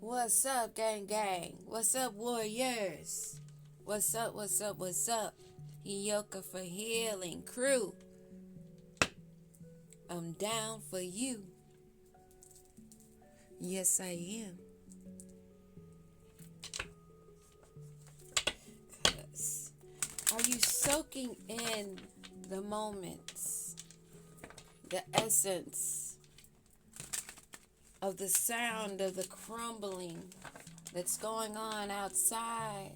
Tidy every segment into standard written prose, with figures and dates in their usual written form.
What's up, gang gang? What's up, warriors? What's up, what's up, what's up? Yoka for Healing Crew. I'm down for you. Yes, I am. 'Cause are you soaking in the moments, the essence of the sound of the crumbling that's going on outside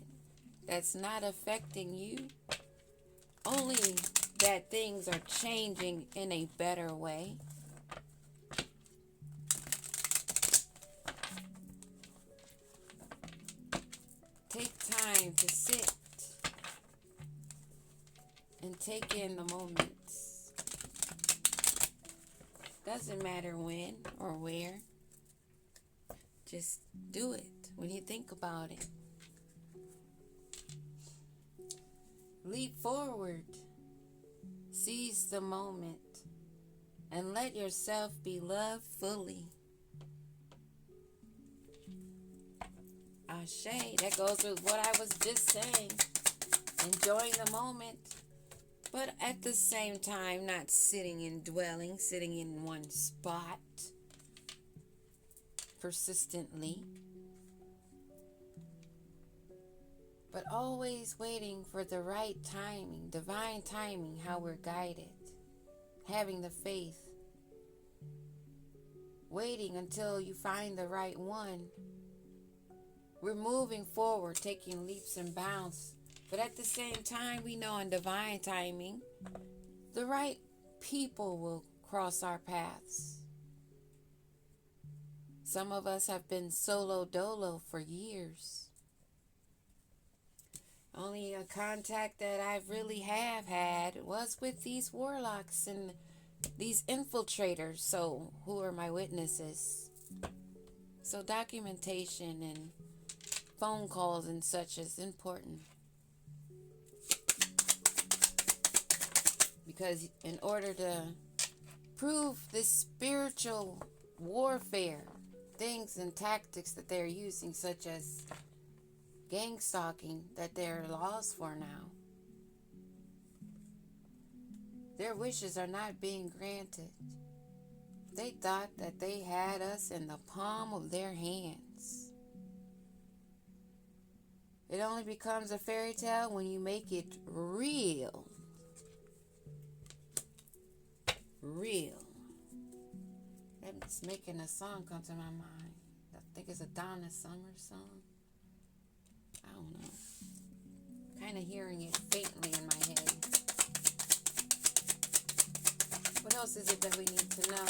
that's not affecting you? Only that things are changing in a better way. Take time to sit and take in the moments. Doesn't matter when or where. Just do it when you think about it. Leap forward. Seize the moment. And let yourself be loved fully. Ashe, that goes with what I was just saying. Enjoying the moment, but at the same time not sitting and dwelling, sitting in one spot persistently, but always waiting for the right timing, divine timing, how we're guided, having the faith, waiting until you find the right one. We're moving forward, taking leaps and bounds, but at the same time, we know in divine timing, the right people will cross our paths. Some of us have been solo dolo for years. Only a contact that I really have had was with these warlocks and these infiltrators. So who are my witnesses? So documentation and phone calls and such is important. Because in order to prove this spiritual warfare, things and tactics that they're using, such as gang stalking, that there are laws for now, their wishes are not being granted. They thought that they had us in the palm of their hands. It only becomes a fairy tale when you make it real. Real. That's making a song come to my mind. I think it's a Donna Summer song. I don't know. Kind of hearing it faintly in my head. What else is it that we need to know?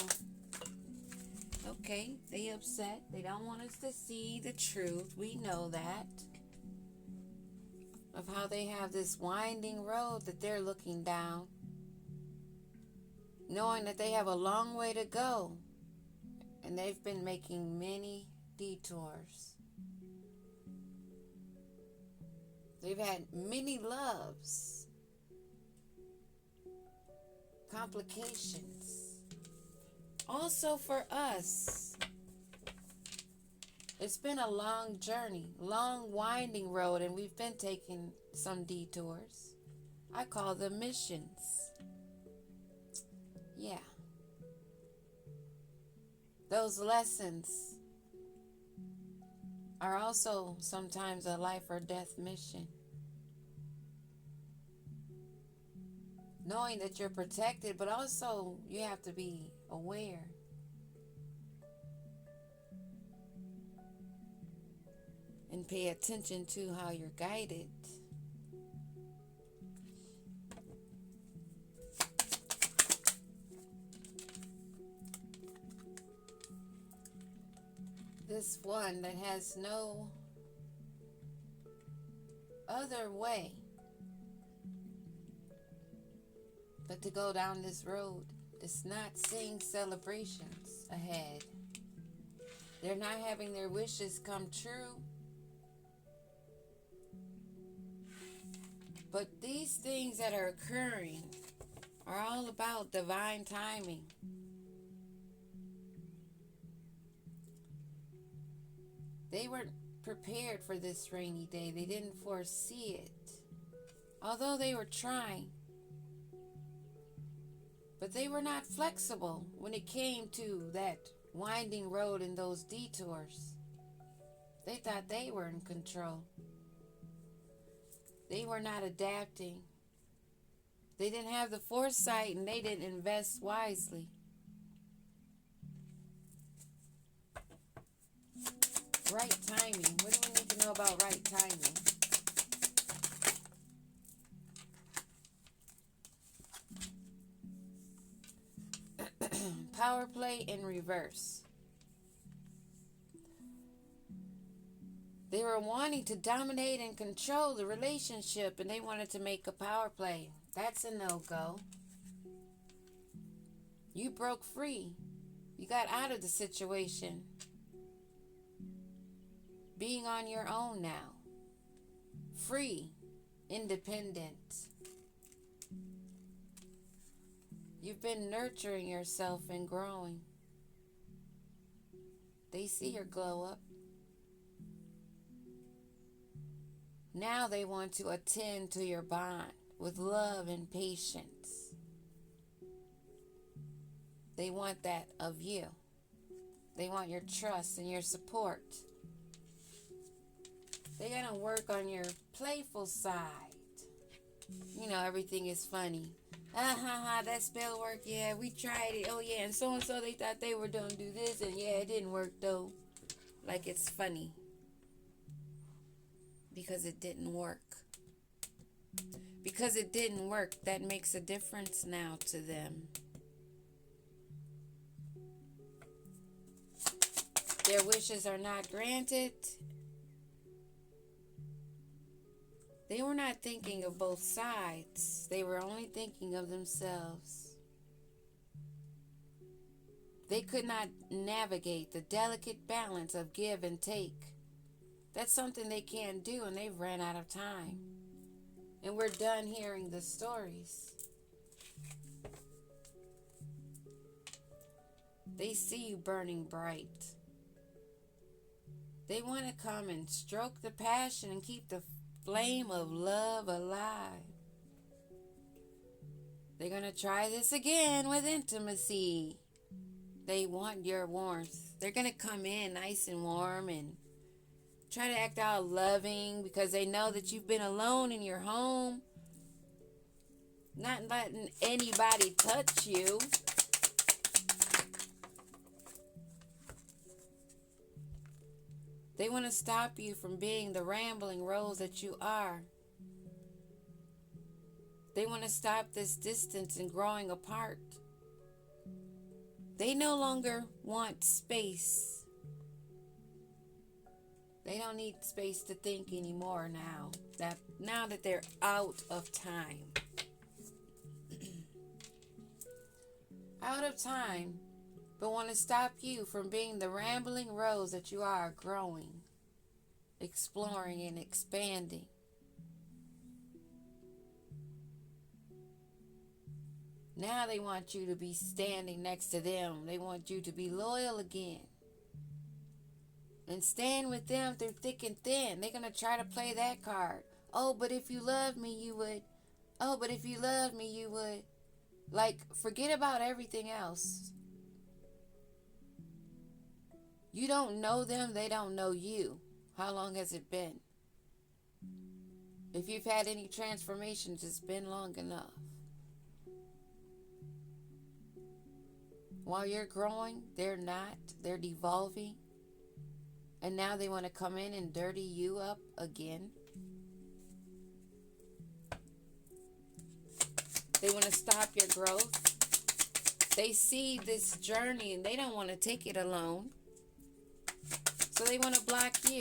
Okay, they upset. They don't want us to see the truth. We know that. Of how they have this winding road that they're looking down, knowing that they have a long way to go. And they've been making many detours. They've had many loves, complications. Also for us, it's been a long journey, long winding road, and we've been taking some detours. I call them missions. Yeah. Those lessons are also sometimes a life or death mission. Knowing that you're protected, but also you have to be aware. And pay attention to how you're guided. This one that has no other way but to go down this road does not sing celebrations ahead. They're not having their wishes come true. But these things that are occurring are all about divine timing. They weren't prepared for this rainy day. They didn't foresee it. Although they were trying. But they were not flexible when it came to that winding road and those detours. They thought they were in control. They were not adapting. They didn't have the foresight and they didn't invest wisely. Right timing. What do we need to know about right timing? Power play in reverse. They were wanting to dominate and control the relationship, and they wanted to make a power play. That's a no-go. You broke free. You got out of the situation. Being on your own now. Free. Independent. You've been nurturing yourself and growing. They see your glow up. Now they want to attend to your bond with love and patience. They want that of you. They want your trust and your support. They're going to work on your playful side. You know, everything is funny. That spell work, yeah, we tried it. Oh, yeah, and so they thought they were going to do this, and yeah, it didn't work, though. Like it's funny. Because it didn't work. Because it didn't work, that makes a difference now to them. Their wishes are not granted. They were not thinking of both sides. They were only thinking of themselves. They could not navigate the delicate balance of give and take. That's something they can't do, and they've ran out of time. And we're done hearing the stories. They see you burning bright. They want to come and stroke the passion and keep the flame of love alive. They're going to try this again with intimacy. They want your warmth. They're going to come in nice and warm and try to act all loving because they know that you've been alone in your home, not letting anybody touch you. They want to stop you from being the rambling rose that you are. They want to stop this distance and growing apart. They no longer want space. They don't need space to think anymore now that they're out of time. Out of time, but want to stop you from being the rambling rose that you are, growing, exploring, and expanding. Now they want you to be standing next to them. They want you to be loyal again. And stand with them through thick and thin. They're going to try to play that card. Oh, but if you loved me, you would. Oh, but if you loved me, you would. Like, forget about everything else. You don't know them, they don't know you. How long has it been? If you've had any transformations, it's been long enough. While you're growing, they're not. They're devolving. And now they want to come in and dirty you up again. They want to stop your growth. They see this journey and they don't want to take it alone. So they want to block you.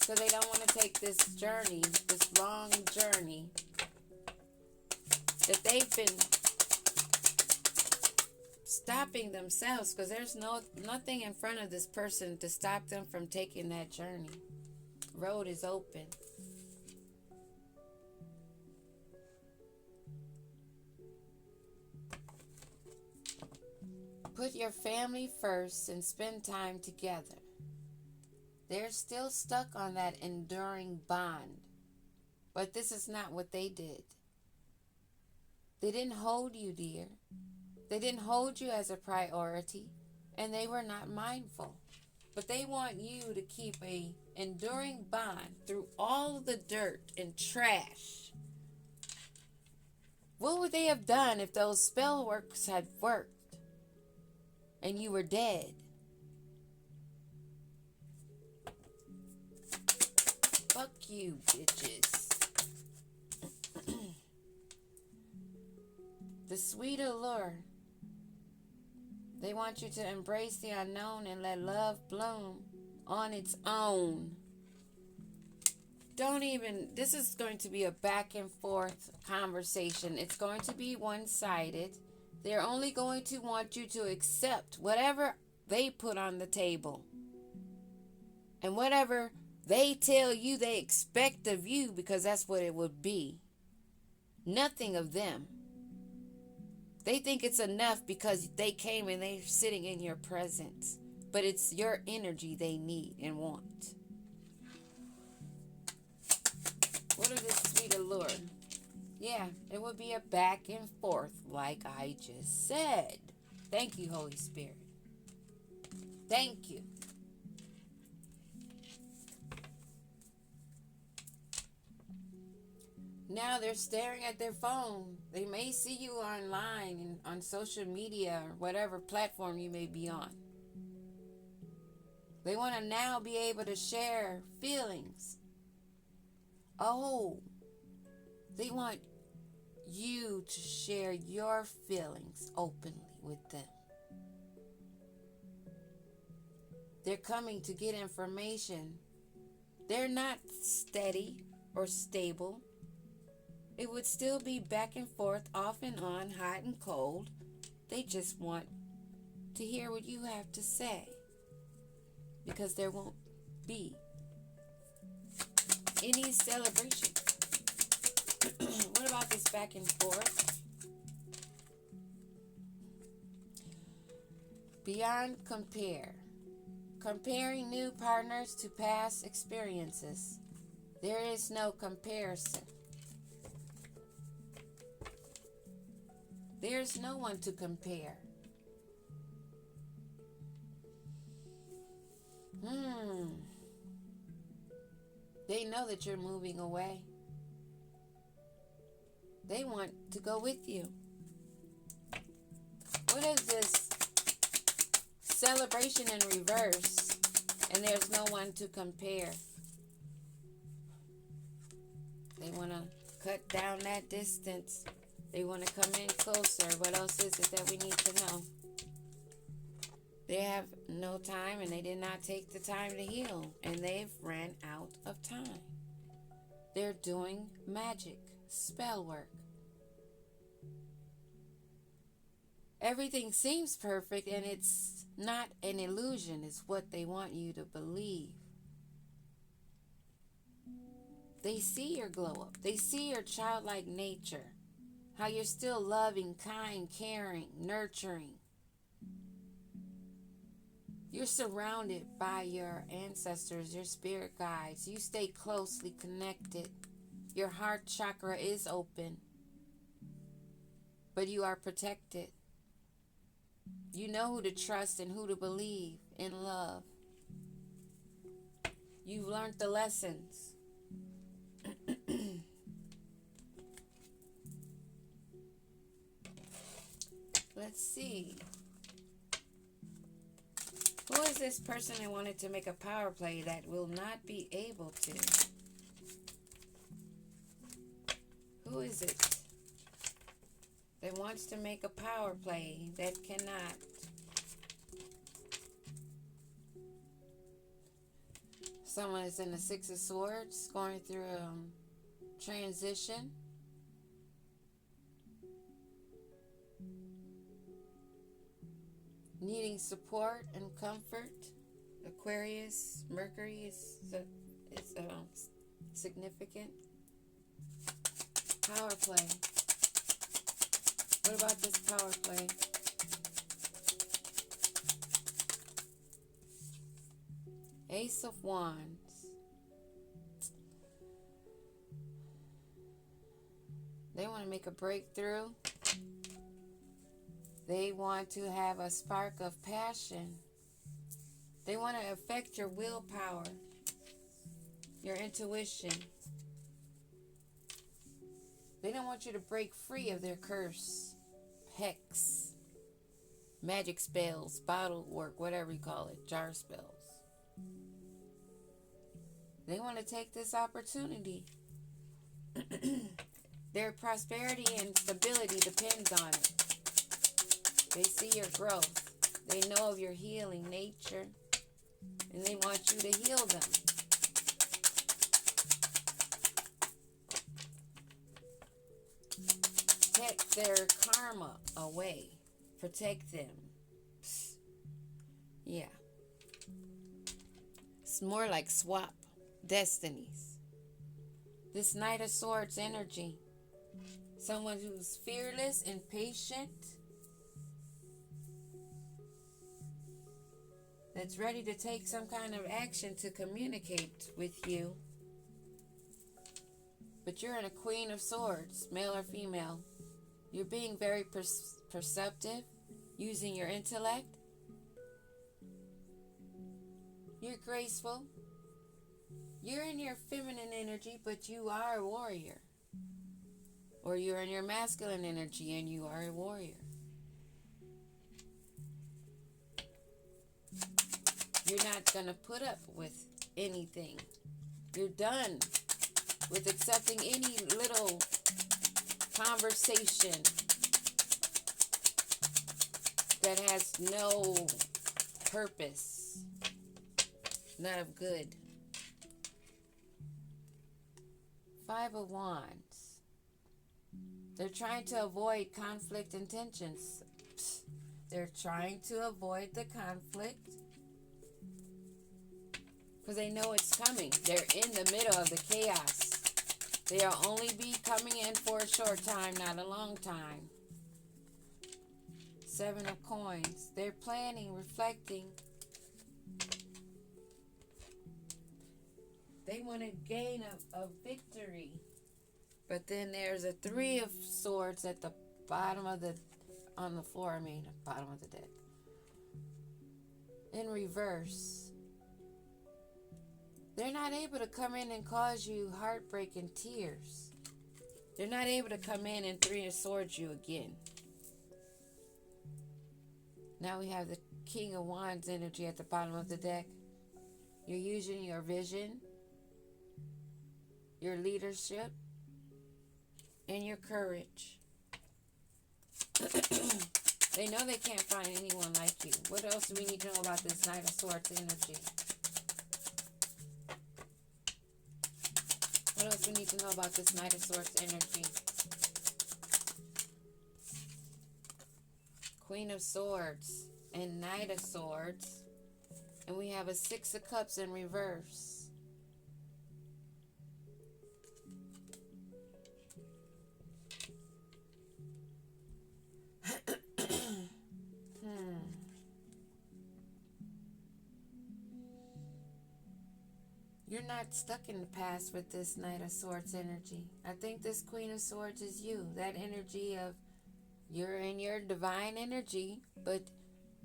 So they don't want to take this journey, this long journey that they've been stopping themselves, because there's nothing in front of this person to stop them from taking that journey. Road is open. Put your family first and spend time together. They're still stuck on that enduring bond. But this is not what they did. They didn't hold you dear. They didn't hold you as a priority, and they were not mindful. But they want you to keep a enduring bond through all of the dirt and trash. What would they have done if those spell works had worked and you were dead? Fuck you, bitches. The sweet allure. They want you to embrace the unknown and let love bloom on its own. This is going to be a back and forth conversation. It's going to be one-sided. They're only going to want you to accept whatever they put on the table. And whatever they tell you they expect of you, because that's what it would be. Nothing of them. They think it's enough because they came and they're sitting in your presence. But it's your energy they need and want. What is this sweet allure? Yeah, it would be a back and forth like I just said. Thank you, Holy Spirit. Thank you. Now they're staring at their phone. They may see you online and on social media or whatever platform you may be on. They want to now be able to share feelings. Oh, they want you to share your feelings openly with them. They're coming to get information. They're not steady or stable. It would still be back and forth, off and on, hot and cold. They just want to hear what you have to say. Because there won't be any celebration. What about this back and forth? Beyond compare. Comparing new partners to past experiences. There is no comparison. There's no one to compare. They know that you're moving away. They want to go with you. What is this? Celebration in reverse. And there's no one to compare. They want to cut down that distance. They want to come in closer. What else is it that we need to know? They have no time and they did not take the time to heal. And they've ran out of time. They're doing magic, spell work. Everything seems perfect and it's not an illusion. It's what they want you to believe. They see your glow up. They see your childlike nature. How you're still loving, kind, caring, nurturing. You're surrounded by your ancestors, your spirit guides. You stay closely connected. Your heart chakra is open. But you are protected. You know who to trust and who to believe in love. You've learned the lessons. Let's see. Who is this person that wanted to make a power play that will not be able to? Who is it that wants to make a power play that cannot? Someone is in the Six of Swords, going through a transition. Needing support and comfort. Aquarius, Mercury is significant. Power play. What about this power play? Ace of Wands. They want to make a breakthrough. They want to have a spark of passion. They want to affect your willpower, your intuition. They don't want you to break free of their curse, hex, magic spells, bottle work, whatever you call it, jar spells. They want to take this opportunity. Their prosperity and stability depends on it. They see your growth. They know of your healing nature. And they want you to heal them. Take their karma away. Protect them. Yeah. It's more like swap destinies. This Knight of Swords energy. Someone who's fearless and patient. That's ready to take some kind of action to communicate with you. But you're in a Queen of Swords, male or female. You're being very perceptive, using your intellect. You're graceful. You're in your feminine energy, but you are a warrior. Or you're in your masculine energy and you are a warrior. You're not going to put up with anything. You're done with accepting any little conversation that has no purpose, none of good. Five of Wands. They're trying to avoid conflict and tensions. They're trying to avoid the conflict because they know it's coming. They're in the middle of the chaos. They'll only be coming in for a short time, not a long time. Seven of Coins. They're planning, reflecting. They want to gain a victory. But then there's a Three of Swords at the bottom of the, on the floor, bottom of the deck. In reverse. They're not able to come in and cause you heartbreak and tears. They're not able to come in and Three of Swords you again. Now we have the King of Wands energy at the bottom of the deck. You're using your vision, your leadership, and your courage. They know they can't find anyone like you. What else do we need to know about this Knight of Swords energy? What else we need to know about this Knight of Swords energy? Queen of Swords and Knight of Swords. And we have a Six of Cups in reverse. You're not stuck in the past with this Knight of Swords energy. I think this Queen of Swords is you. That energy of you're in your divine energy, but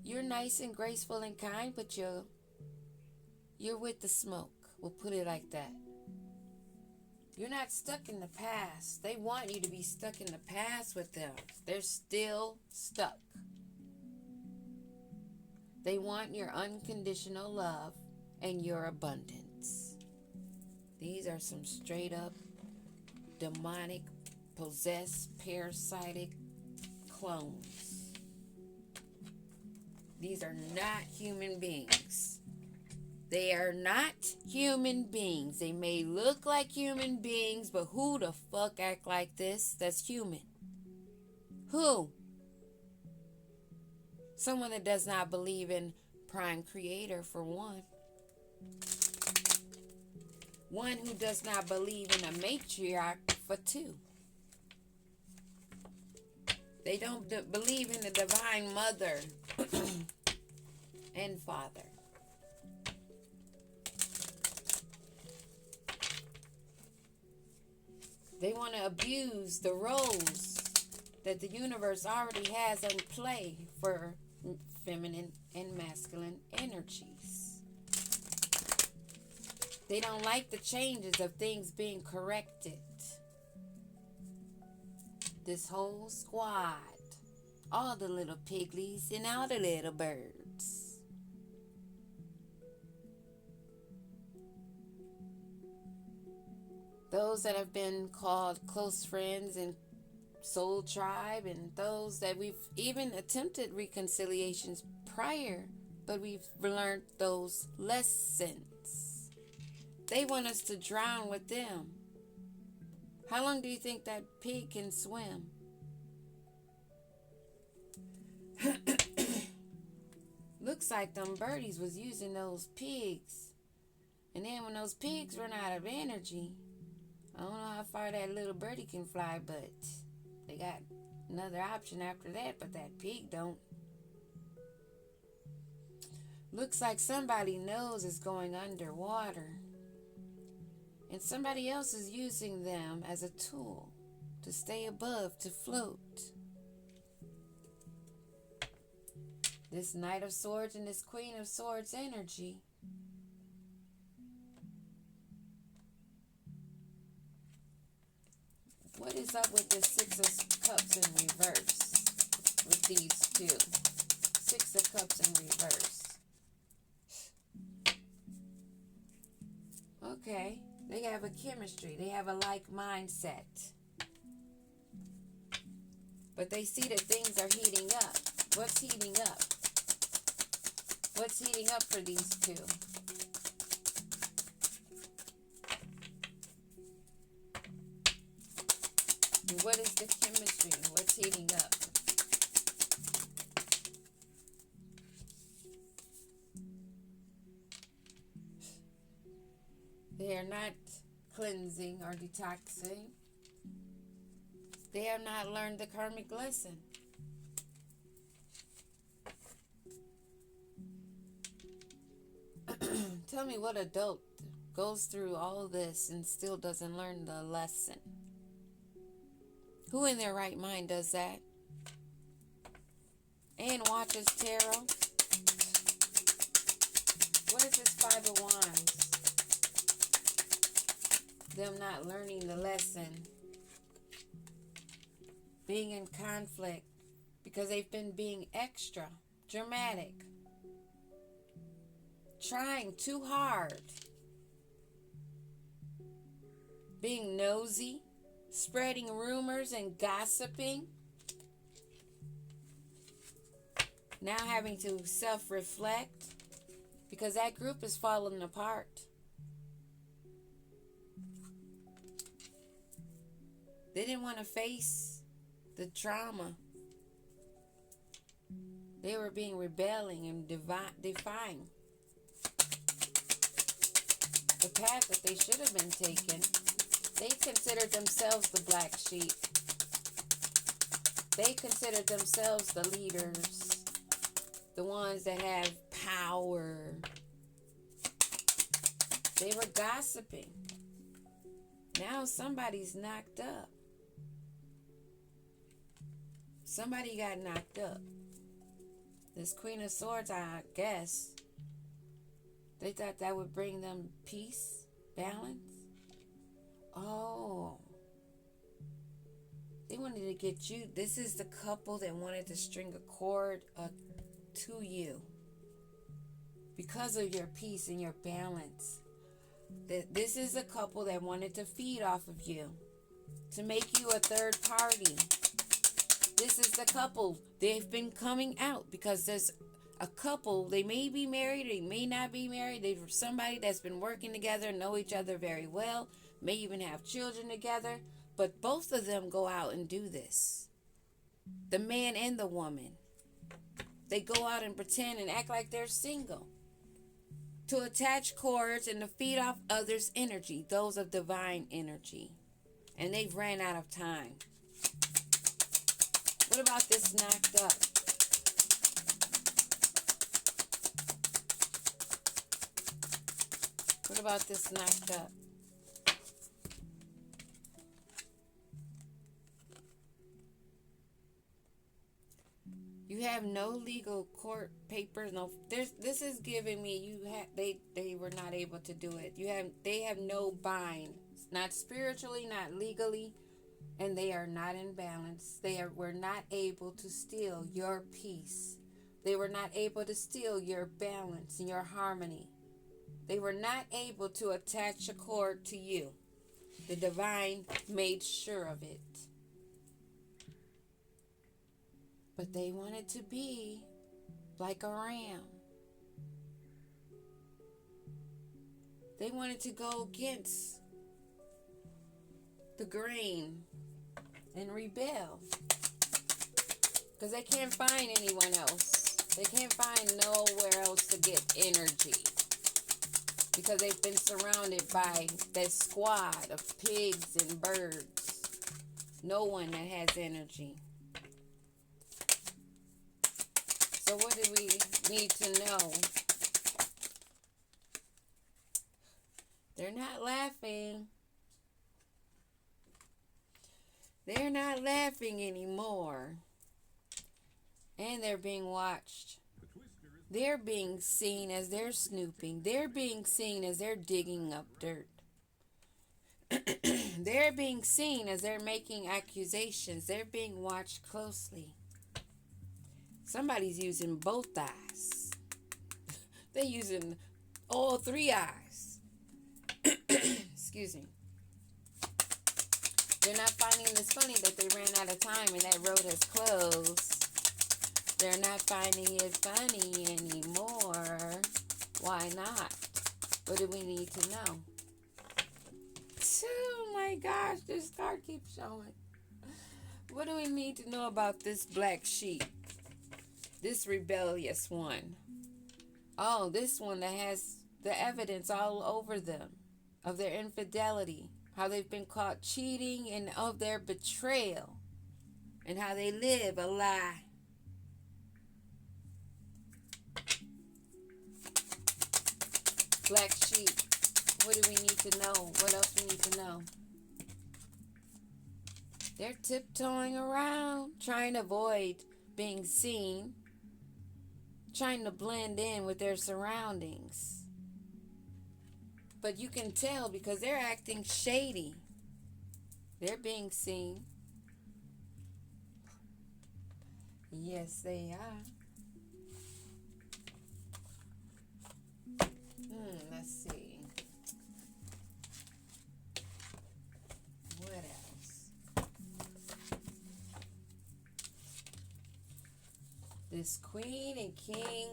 you're nice and graceful and kind, but you're with the smoke. We'll put it like that. You're not stuck in the past. They want you to be stuck in the past with them. They're still stuck. They want your unconditional love and your abundance. These are some straight up demonic, possessed, parasitic clones. These are not human beings. They are not human beings. They may look like human beings, but who the fuck act like this that's human? Who? Someone that does not believe in Prime Creator, for one. One who does not believe in a matriarch, for two. They don't believe in the divine mother and father. They want to abuse the roles that the universe already has in play for feminine and masculine energies. They don't like the changes of things being corrected. This whole squad, all the little piglies and all the little birds. Those that have been called close friends and soul tribe, and those that we've even attempted reconciliations prior, but we've learned those lessons. They want us to drown with them. How long do you think that pig can swim? Looks like them birdies was using those pigs. And then when those pigs run out of energy, I don't know how far that little birdie can fly, but they got another option after that, but that pig don't. Looks like somebody knows is going underwater. And somebody else is using them as a tool to stay above, to float. This Knight of Swords and this Queen of Swords energy. What is up with the Six of Cups in reverse with these two? Six of Cups in reverse. Okay, they have a chemistry. They have a like mindset. But they see that things are heating up. What's heating up? What's heating up for these two? And what is the chemistry? What's heating up? They are not cleansing or detoxing. They have not learned the karmic lesson. Tell me what adult goes through all this and still doesn't learn the lesson. Who in their right mind does that? And watches tarot. What is this Five of Wands? Them not learning the lesson. Being in conflict because they've been being extra dramatic. Trying too hard. Being nosy. Spreading rumors and gossiping. Now having to self-reflect because that group is falling apart. They didn't want to face the trauma. They were being rebelling and defying the path that they should have been taking. They considered themselves the black sheep. They considered themselves the leaders, the ones that have power. They were gossiping. Now somebody's knocked up. Somebody got knocked up. This Queen of Swords, I guess, they thought that would bring them peace, balance. Oh, they wanted to get you. This is the couple that wanted to string a cord to you because of your peace and your balance. This is a couple that wanted to feed off of you, to make you a third party. This is the couple. They've been coming out because there's a couple. They may be married, they may not be married. They're somebody that's been working together, know each other very well. May even have children together, but both of them go out and do this. The man and the woman. They go out and pretend and act like they're single. To attach cords and to feed off others' energy, those of divine energy. And they've ran out of time. What about this knocked up? What about this knocked up? You have no legal court papers. No, this is giving me they were not able to do it. They have no bind, not spiritually, not legally, and they are not in balance. Were not able to steal your peace. They were not able to steal your balance and your harmony. They were not able to attach a cord to you. The divine made sure of it. But they wanted to be like a ram. They wanted to go against the grain and rebel. Because they can't find anyone else. They can't find nowhere else to get energy. Because they've been surrounded by that squad of pigs and birds. No one that has energy. So what do we need to know? They're not laughing. They're not laughing anymore. And they're being watched. They're being seen as they're snooping. They're being seen as they're digging up dirt. They're being seen as they're making accusations. They're being watched closely. Somebody's using both eyes. They're using all three eyes. Excuse me. They're not finding this funny that they ran out of time and that road has closed. They're not finding it funny anymore. Why not? What do we need to know? Oh my gosh, this card keeps showing. What do we need to know about this black sheep? This rebellious one. Oh, this one that has the evidence all over them of their infidelity, how they've been caught cheating and of their betrayal, and how they live a lie. Black sheep. What do we need to know? What else we need to know? They're tiptoeing around, trying to avoid being seen, trying to blend in with their surroundings. But you can tell because they're acting shady. They're being seen. Yes, they are. Let's see. What else? This queen and king,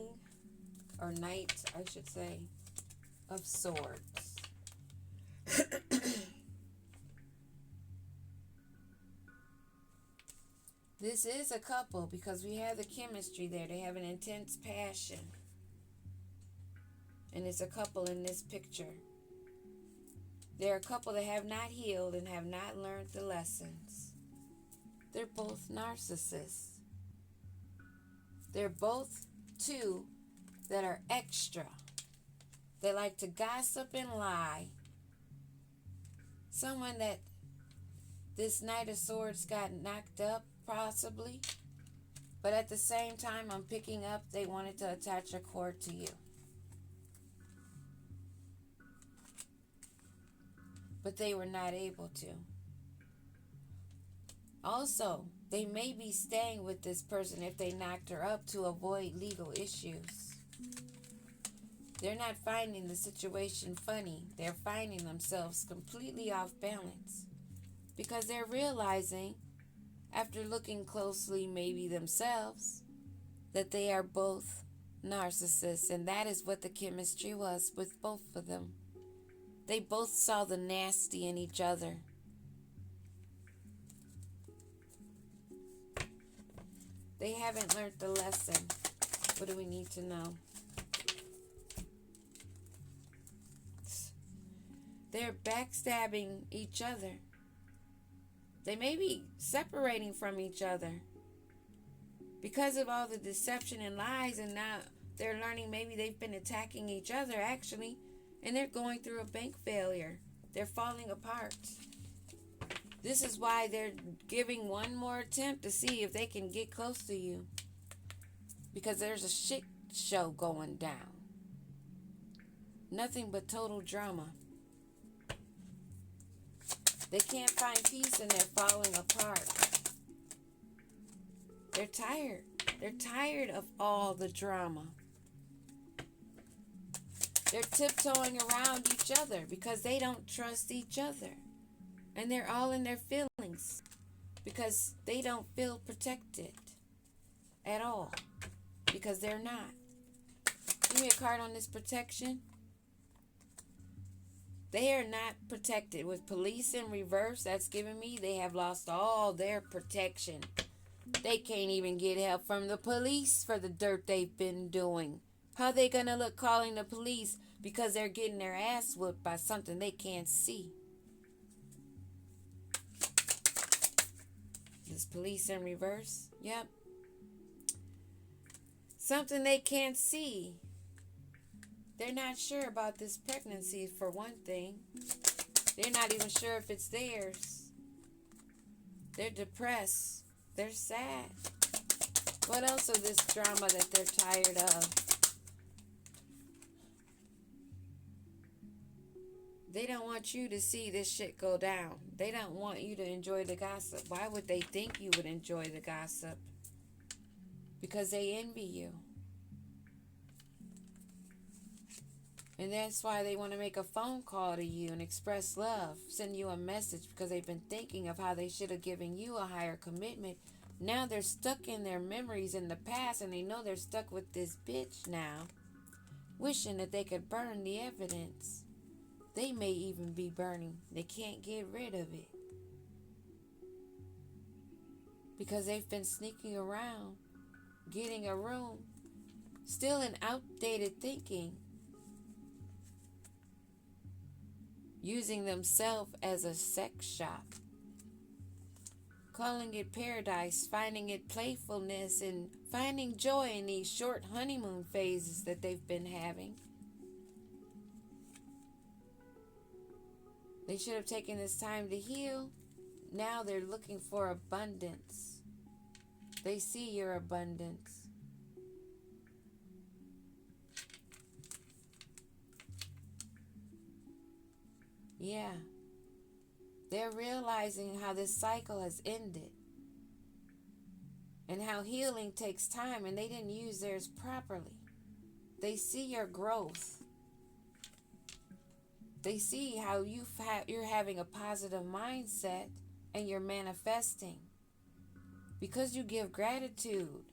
or knight, I should say, of swords. This is a couple because we have the chemistry there. They have an intense passion. And it's a couple in this picture. They're a couple that have not healed and have not learned the lessons. They're both narcissists. They're both two that are extra. They like to gossip and lie. Someone that this Knight of Swords got knocked up, possibly. But at the same time, I'm picking up they wanted to attach a cord to you. But they were not able to. Also, they may be staying with this person if they knocked her up to avoid legal issues. They're not finding the situation funny. They're finding themselves completely off balance because they're realizing, after looking closely maybe themselves, that they are both narcissists, and that is what the chemistry was with both of them. They both saw the nasty in each other. They haven't learned the lesson. What do we need to know? They're backstabbing each other. They may be separating from each other because of all the deception and lies, and now they're learning maybe they've been attacking each other actually, and they're going through a bank failure. They're falling apart. This is why they're giving one more attempt to see if they can get close to you. because there's a shit show going down. Nothing but total drama. They can't find peace and they're falling apart. They're tired. They're tired of all the drama. They're tiptoeing around each other because they don't trust each other. And they're all in their feelings because they don't feel protected at all. Because they're not. Give me a card on this protection. They are not protected. With police in reverse, that's giving me they have lost all their protection. They can't even get help from the police for the dirt they've been doing. How they gonna look calling the police because they're getting their ass whooped by something they can't see? This police in reverse? Yep. Something they can't see. They're not sure about this pregnancy, for one thing. They're not even sure if it's theirs. They're depressed. They're sad. What else of this drama that they're tired of? They don't want you to see this shit go down. They don't want you to enjoy the gossip. Why would they think you would enjoy the gossip? Because they envy you. And that's why they want to make a phone call to you and express love, send you a message, because they've been thinking of how they should have given you a higher commitment. Now they're stuck in their memories in the past, and they know they're stuck with this bitch now, wishing that they could burn the evidence. They may even be burning. They can't get rid of it because they've been sneaking around, getting a room, still in outdated thinking, using themselves as a sex shop, calling it paradise, finding it playfulness, and finding joy in these short honeymoon phases that they've been having. They should have taken this time to heal. Now they're looking for abundance. They see your abundance. Yeah. They're realizing how this cycle has ended and how healing takes time, and they didn't use theirs properly. They see your growth. They see how you're having a positive mindset and you're manifesting. Because you give gratitude,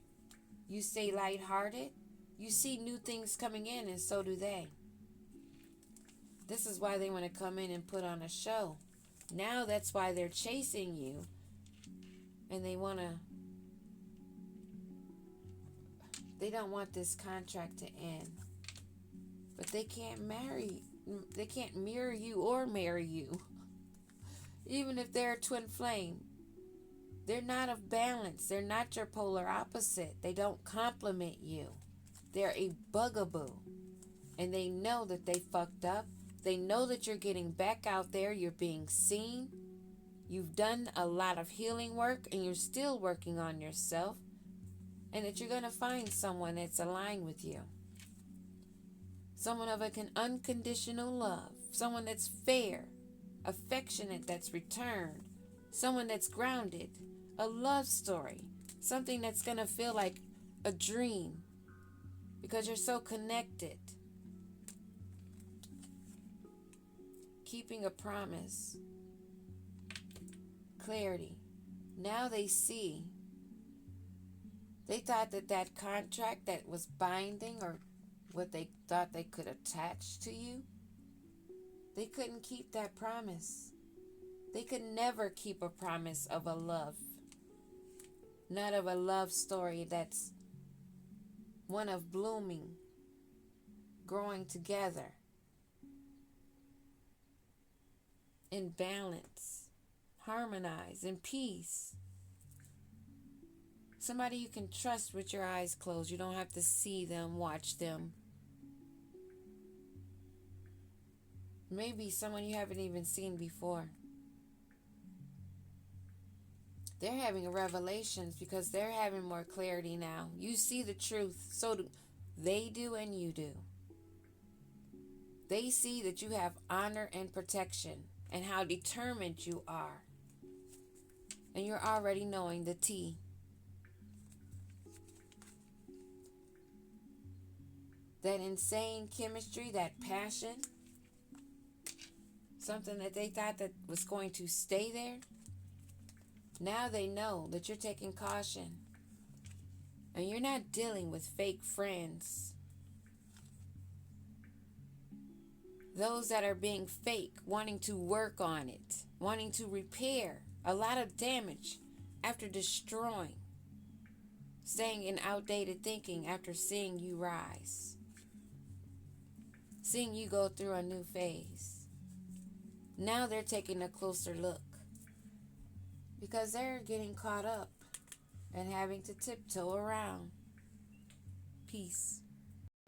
you stay lighthearted, you see new things coming in, and so do they. This is why they want to come in and put on a show. Now that's why they're chasing you, and they don't want this contract to end. But they can't mirror you or marry you. Even if they're a twin flame, they're not of balance. They're not your polar opposite. They don't complement you. They're a bugaboo. And they know that they fucked up. They know that you're getting back out there. You're being seen. You've done a lot of healing work, and you're still working on yourself. And that you're going to find someone that's aligned with you. Someone of an unconditional love. Someone that's fair, affectionate, that's returned. Someone that's grounded. A love story. Something that's going to feel like a dream. Because you're so connected. Keeping a promise. Clarity. Now they see. They thought that contract that was binding, or what they thought they could attach to you, they couldn't keep that promise. They could never keep a promise of a love. Not of a love story that's one of blooming, growing together, in balance, harmonize, in peace. Somebody you can trust with your eyes closed. You don't have to see them, watch them. Maybe someone you haven't even seen before. They're having revelations because they're having more clarity now. You see the truth. So do they do, and you do. They see that you have honor and protection and how determined you are. And you're already knowing the T. That insane chemistry, that passion, something that they thought that was going to stay there. Now they know that you're taking caution. And you're not dealing with fake friends. Those that are being fake, wanting to work on it, wanting to repair a lot of damage after destroying, staying in outdated thinking after seeing you rise, seeing you go through a new phase. Now they're taking a closer look because they're getting caught up and having to tiptoe around. Peace.